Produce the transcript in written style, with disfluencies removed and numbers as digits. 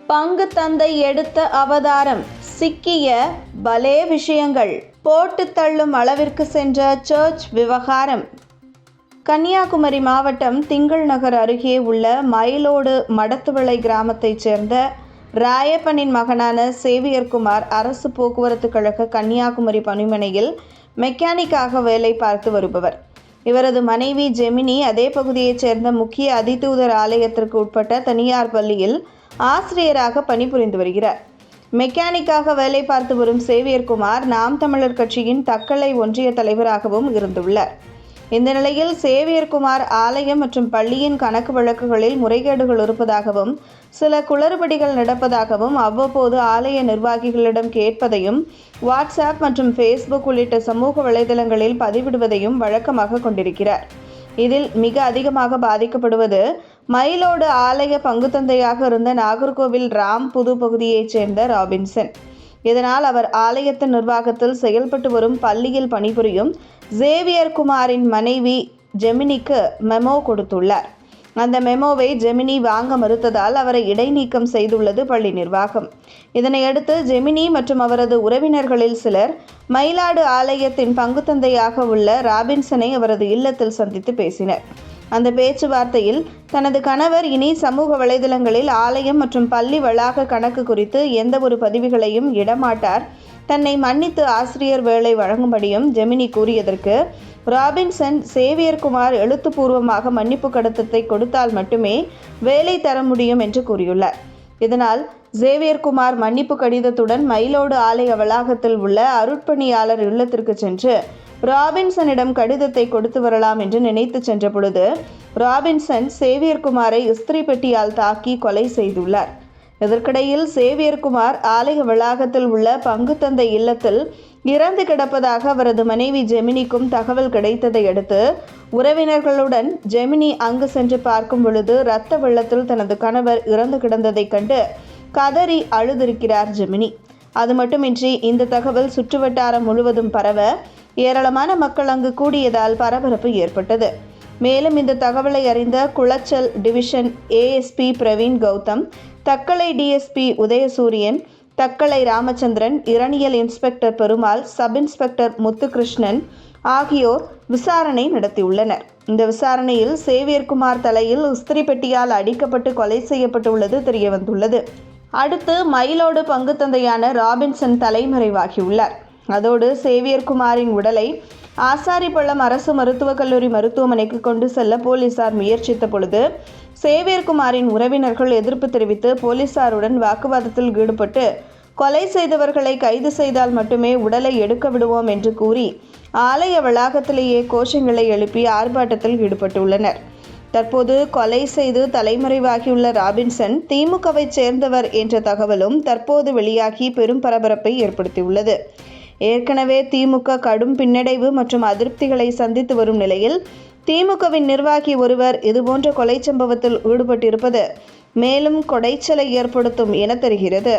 பங்கு தந்தை எடுத்த அவதாரம், சிக்கிய பலே விஷயங்கள், போட்டு தள்ளும் அளவிற்கு சென்ற சர்ச் விவகாரம். கன்னியாகுமரி மாவட்டம் திங்கள் நகர் அருகே உள்ள மயிலோடு மடத்துவிளை கிராமத்தைச் சேர்ந்த ராயப்பனின் மகனான சேவியர்குமார் அரசு போக்குவரத்து கழக கன்னியாகுமரி பணிமனையில் மெக்கானிக்காக வேலை பார்த்து வருபவர். இவரது மனைவி ஜெமினி அதே பகுதியைச் சேர்ந்த முக்கிய அதிதூதர் ஆலயத்திற்கு உட்பட்ட தனியார் பள்ளியில் ஆசிரியராக பணிபுரிந்து வருகிறார். மெக்கானிக்காக வேலை பார்த்து வரும் சேவியர்குமார் நாம் தமிழர் கட்சியின் தக்கலை ஒன்றிய தலைவராகவும் இருந்துள்ளார். இந்த நிலையில் சேவியர்குமார் ஆலயம் மற்றும் பள்ளியின் கணக்கு வழக்குகளில் முறைகேடுகள் இருப்பதாகவும் சில குளறுபடிகள் நடப்பதாகவும் அவ்வப்போது ஆலய நிர்வாகிகளிடம் கேட்பதையும் வாட்ஸ்அப் மற்றும் ஃபேஸ்புக் உள்ளிட்ட சமூக வலைதளங்களில் பதிவிடுவதையும் வழக்கமாக கொண்டிருக்கிறார். இதில் மிக அதிகமாக பாதிக்கப்படுவது மயிலோடு ஆலய பங்குத்தந்தையாக இருந்த நாகர்கோவில் ராம் புது பகுதியைச் சேர்ந்த ராபின்சன். இதனால் அவர் ஆலயத்தின் நிர்வாகத்தில் செயல்பட்டு வரும் பள்ளியில் பணிபுரியும் சேவியர்குமாரின் மனைவி ஜெமினிக்கு மெமோ கொடுத்துள்ளார். அந்த மெமோவை ஜெமினி வாங்க மறுத்ததால் அவரை இடைநீக்கம் செய்துள்ளது பள்ளி நிர்வாகம். இதனையடுத்து ஜெமினி மற்றும் அவரது உறவினர்களில் சிலர் மயிலாடு ஆலயத்தின் பங்குத்தந்தையாக உள்ள ராபின்சனை அவரது இல்லத்தில் சந்தித்து பேசினர். அந்த பேச்சுவார்த்தையில் தனது கணவர் இனி சமூக வலைதளங்களில் ஆலயம் மற்றும் பள்ளி வளாக கணக்கு குறித்து எந்த ஒரு பதிவுகளையும் இடமாட்டார், தன்னை மன்னித்து ஆசிரியர் வேலை வழங்கும்படியும் ஜெமினி கூறியதற்கு ராபின்சன் சேவியர்குமார் எழுத்துப்பூர்வமாக மன்னிப்பு கடிதத்தை கொடுத்தால் மட்டுமே வேலை தர முடியும் என்று கூறியுள்ளார். இதனால் சேவியர்குமார் மன்னிப்பு கடிதத்துடன் மயிலோடு ஆலய வளாகத்தில் உள்ள அருட்பணியாளர் இல்லத்திற்கு சென்று ராபின்சனிடம் கடிதத்தை கொடுத்து வரலாம் என்று நினைத்து சென்ற பொழுது ராபின்சன் சேவியர்குமாரை இஸ்திரி பெட்டியால் தாக்கி கொலை செய்துள்ளார். இதற்கிடையில் சேவியர்குமார் ஆலய வளாகத்தில் உள்ள பங்குத்தந்தை இல்லத்தில் இறந்து கிடப்பதாக அவரது மனைவி ஜெமினிக்கும் தகவல் கிடைத்ததை அடுத்து உறவினர்களுடன் ஜெமினி அங்கு சென்று பார்க்கும் பொழுது இரத்த வெள்ளத்தில் தனது கணவர் இறந்து கிடந்ததைக் கண்டு கதறி அழுதிருக்கிறார் ஜெமினி. அது மட்டுமின்றி இந்த தகவல் சுற்றுவட்டாரம் முழுவதும் பரவ ஏராளமான மக்கள் அங்கு கூடியதால் பரபரப்பு ஏற்பட்டது. மேலும் இந்த தகவலை அறிந்த Colachel division ASP Praveen Gautham, Thuckalay DSP Udhayasuriyan, Thuckalay Ramachandran, Eraniel inspector Perumal, sub inspector Muthukrishnan ஆகியோர் விசாரணை நடத்தியுள்ளனர். இந்த விசாரணையில் சேவியர்குமார் தலையில் இஸ்திரி பெட்டியால் அடிக்கப்பட்டு கொலை செய்யப்பட்டுள்ளது தெரியவந்துள்ளது. அடுத்து மயிலோடு பங்குத்தந்தையான ராபின்சன் தலைமறைவாகியுள்ளார். அதோடு சேவியர்குமாரின் உடலை ஆசாரிப்பள்ளம் அரசு மருத்துவக் கல்லூரி மருத்துவமனைக்கு கொண்டு செல்ல போலீசார் முயற்சித்த பொழுது சேவியர்குமாரின் உறவினர்கள் எதிர்ப்பு தெரிவித்து போலீசாருடன் வாக்குவாதத்தில் ஈடுபட்டு கொலை செய்தவர்களை கைது செய்தால் மட்டுமே உடலை எடுக்க விடுவோம் என்று கூறி ஆலய வளாகத்திலேயே கோஷங்களை எழுப்பி ஆர்ப்பாட்டத்தில் ஈடுபட்டுள்ளனர். தற்போது கொலை செய்து தலைமறைவாகியுள்ள ராபின்சன் திமுகவை சேர்ந்தவர் என்ற தகவலும் தற்போது வெளியாகி பெரும் பரபரப்பை ஏற்படுத்தியுள்ளது. ஏற்கனவே திமுக கடும் பின்னடைவு மற்றும் அதிருப்திகளை சந்தித்து வரும் நிலையில் திமுகவின் நிர்வாகி ஒருவர் இதுபோன்ற கொலை சம்பவத்தில் ஈடுபட்டிருப்பது மேலும் கொடைச்சலை ஏற்படுத்தும் என தெரிகிறது.